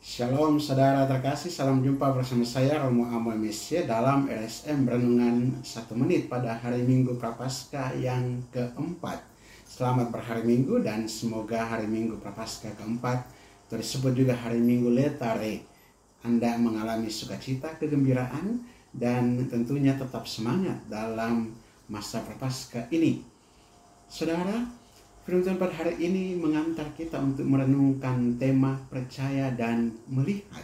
Shalom saudara terkasih, salam jumpa bersama saya Romo Amo Mesia dalam LSM Renungan 1 menit pada hari Minggu Prapaskah yang keempat. Selamat berhari Minggu dan semoga hari Minggu Prapaskah keempat tersebut juga hari Minggu Letare. Anda mengalami sukacita, kegembiraan dan tentunya tetap semangat dalam masa Prapaskah ini. Saudara, firman Tuhan pada hari ini mengantar kita untuk merenungkan tema percaya dan melihat.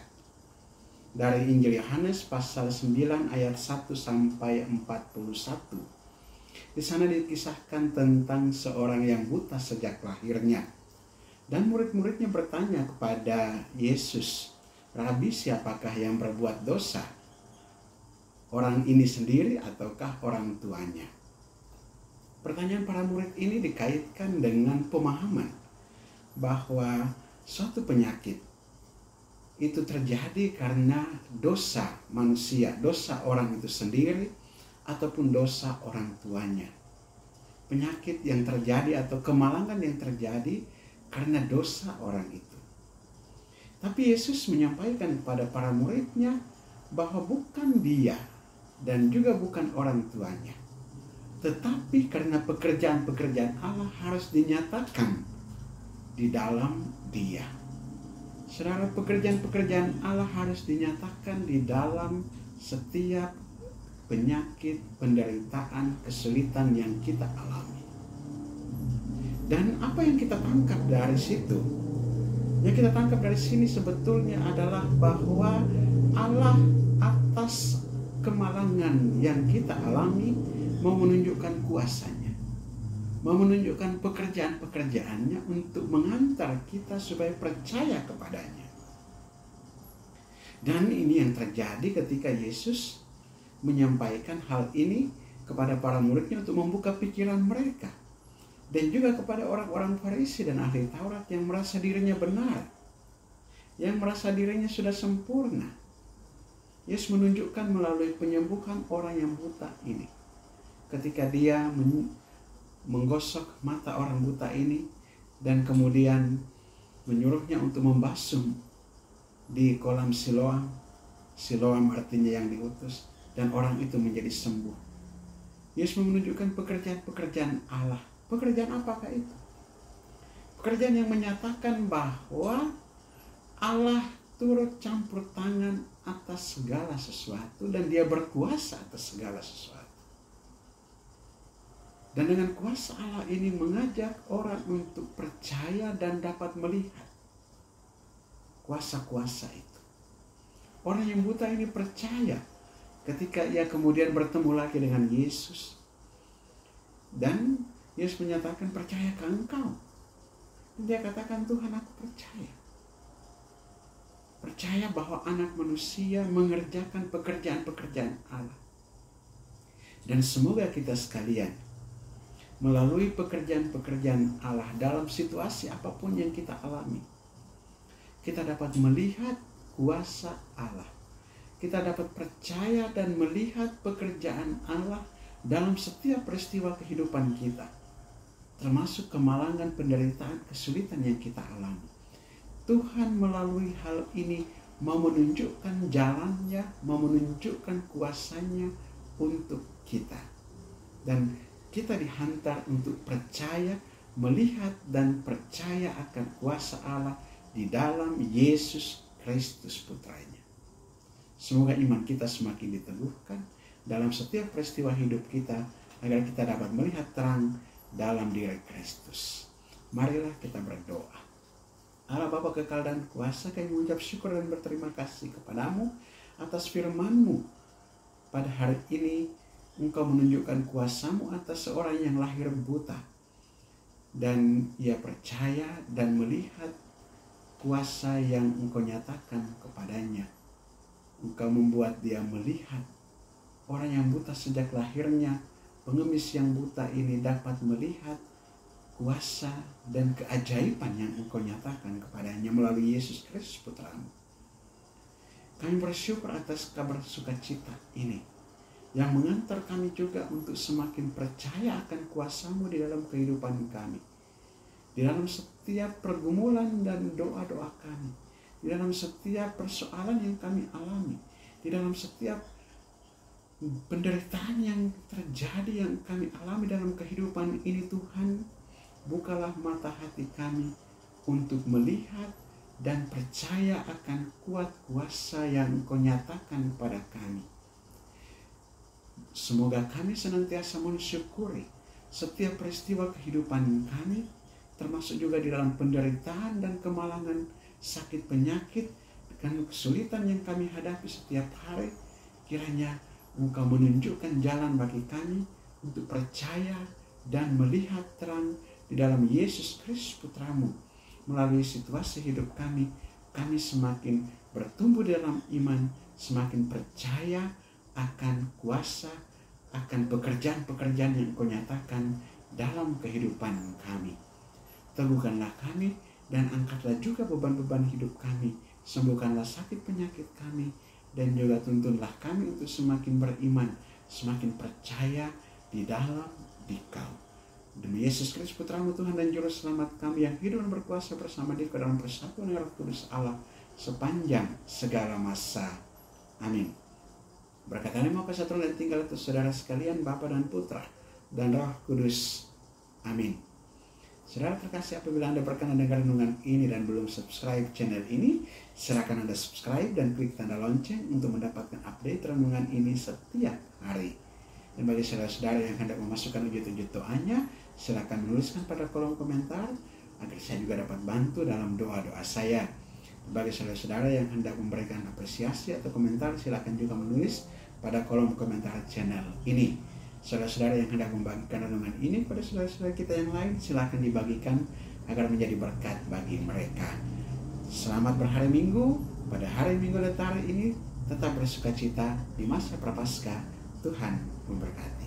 Dari Injil Yohanes pasal 9 ayat 1 sampai 41. Di sana dikisahkan tentang seorang yang buta sejak lahirnya. Dan murid-muridnya bertanya kepada Yesus, "Rabi, siapakah yang berbuat dosa? Orang ini sendiri ataukah orang tuanya?" Pertanyaan para murid ini dikaitkan dengan pemahaman bahwa suatu penyakit itu terjadi karena dosa manusia, dosa orang itu sendiri ataupun dosa orang tuanya. Penyakit yang terjadi atau kemalangan yang terjadi karena dosa orang itu. Tapi Yesus menyampaikan kepada para muridnya bahwa bukan dia dan juga bukan orang tuanya, tetapi karena pekerjaan-pekerjaan Allah harus dinyatakan di dalam dia. Saudara, pekerjaan-pekerjaan Allah harus dinyatakan di dalam setiap penyakit, penderitaan, kesulitan yang kita alami. Dan apa yang kita tangkap dari situ? Yang kita tangkap dari sini sebetulnya adalah bahwa Allah atas kemalangan yang kita alami mau menunjukkan kuasanya, mau menunjukkan pekerjaan-pekerjaannya untuk mengantar kita supaya percaya kepadanya. Dan ini yang terjadi ketika Yesus menyampaikan hal ini kepada para muridnya untuk membuka pikiran mereka. Dan juga kepada orang-orang Farisi dan ahli Taurat yang merasa dirinya benar, yang merasa dirinya sudah sempurna. Yesus menunjukkan melalui penyembuhan orang yang buta ini. Ketika dia menggosok mata orang buta ini dan kemudian menyuruhnya untuk membasuh di kolam Siloam. Siloam artinya yang diutus, dan orang itu menjadi sembuh. Yesus menunjukkan pekerjaan-pekerjaan Allah. Pekerjaan apakah itu? Pekerjaan yang menyatakan bahwa Allah turut campur tangan atas segala sesuatu dan dia berkuasa atas segala sesuatu. Dan dengan kuasa Allah ini mengajak orang untuk percaya dan dapat melihat kuasa-kuasa itu. Orang yang buta ini percaya ketika ia kemudian bertemu lagi dengan Yesus. Dan Yesus menyatakan, "Percayakah engkau?" Dan dia katakan, "Tuhan, aku percaya." Percaya bahwa anak manusia mengerjakan pekerjaan-pekerjaan Allah. Dan semoga kita sekalian melalui pekerjaan-pekerjaan Allah dalam situasi apapun yang kita alami, kita dapat melihat kuasa Allah. Kita dapat percaya dan melihat pekerjaan Allah dalam setiap peristiwa kehidupan kita, termasuk kemalangan, penderitaan, kesulitan yang kita alami. Tuhan melalui hal ini mau menunjukkan jalannya, mau menunjukkan kuasanya untuk kita. Dan kita dihantar untuk percaya, melihat dan percaya akan kuasa Allah di dalam Yesus Kristus putranya. Semoga iman kita semakin diteguhkan dalam setiap peristiwa hidup kita, agar kita dapat melihat terang dalam diri Kristus. Marilah kita berdoa. Allah Bapa kekal dan kuasa, kami mengucap syukur dan berterima kasih kepadamu atas firman-Mu. Pada hari ini Engkau menunjukkan kuasa-Mu atas seorang yang lahir buta. Dan ia percaya dan melihat kuasa yang Engkau nyatakan kepadanya. Engkau membuat dia melihat. Orang yang buta sejak lahirnya, pengemis yang buta ini dapat melihat kuasa dan keajaiban yang Engkau nyatakan kepadanya melalui Yesus Kristus putra-Mu. Kami bersyukur atas kabar sukacita ini, yang mengantar kami juga untuk semakin percaya akan kuasa-Mu di dalam kehidupan kami. Di dalam setiap pergumulan dan doa-doa kami, di dalam setiap persoalan yang kami alami, di dalam setiap penderitaan yang terjadi yang kami alami dalam kehidupan ini. Tuhan, bukalah mata hati kami untuk melihat dan percaya akan kuat kuasa yang Engkau nyatakan pada kami. Semoga kami senantiasa mensyukuri setiap peristiwa kehidupan kami, termasuk juga di dalam penderitaan dan kemalangan, sakit penyakit, dan kesulitan yang kami hadapi setiap hari. Kiranya Engkau menunjukkan jalan bagi kami untuk percaya dan melihat terang di dalam Yesus Kristus Putra-Mu. Melalui situasi hidup kami semakin bertumbuh dalam iman, semakin percaya akan kuasa, akan pekerjaan-pekerjaan yang Engkau nyatakan dalam kehidupan kami. Teguhkanlah kami dan angkatlah juga beban-beban hidup kami. Sembuhkanlah sakit penyakit kami, dan juga tuntunlah kami untuk semakin beriman, semakin percaya di dalam Dikau. Demi Yesus Kristus Putra-Mu Tuhan dan Juru Selamat kami yang hidup dan berkuasa bersama Dikau dalam persatuan Roh Kudus Allah sepanjang segala masa. Amin. Berkat Allah mau kesatuan dan tinggal untuk saudara sekalian, Bapa dan Putra dan Roh Kudus. Amin. Saudara terkasih, apabila Anda berkenan dengan renungan ini dan belum subscribe channel ini, silakan Anda subscribe dan klik tanda lonceng untuk mendapatkan update renungan ini setiap hari. Dan bagi saudara-saudara yang hendak memasukkan wujud-wujud doanya, silakan menuliskan pada kolom komentar agar saya juga dapat bantu dalam doa-doa saya. Bagi saudara-saudara yang hendak memberikan apresiasi atau komentar, silakan juga menulis pada kolom komentar channel ini. Saudara-saudara yang hendak membagikan renungan ini pada saudara-saudara kita yang lain, silakan dibagikan agar menjadi berkat bagi mereka. Selamat berhari Minggu. Pada hari Minggu Letari ini tetap bersukacita di masa Prapaskah. Tuhan memberkati.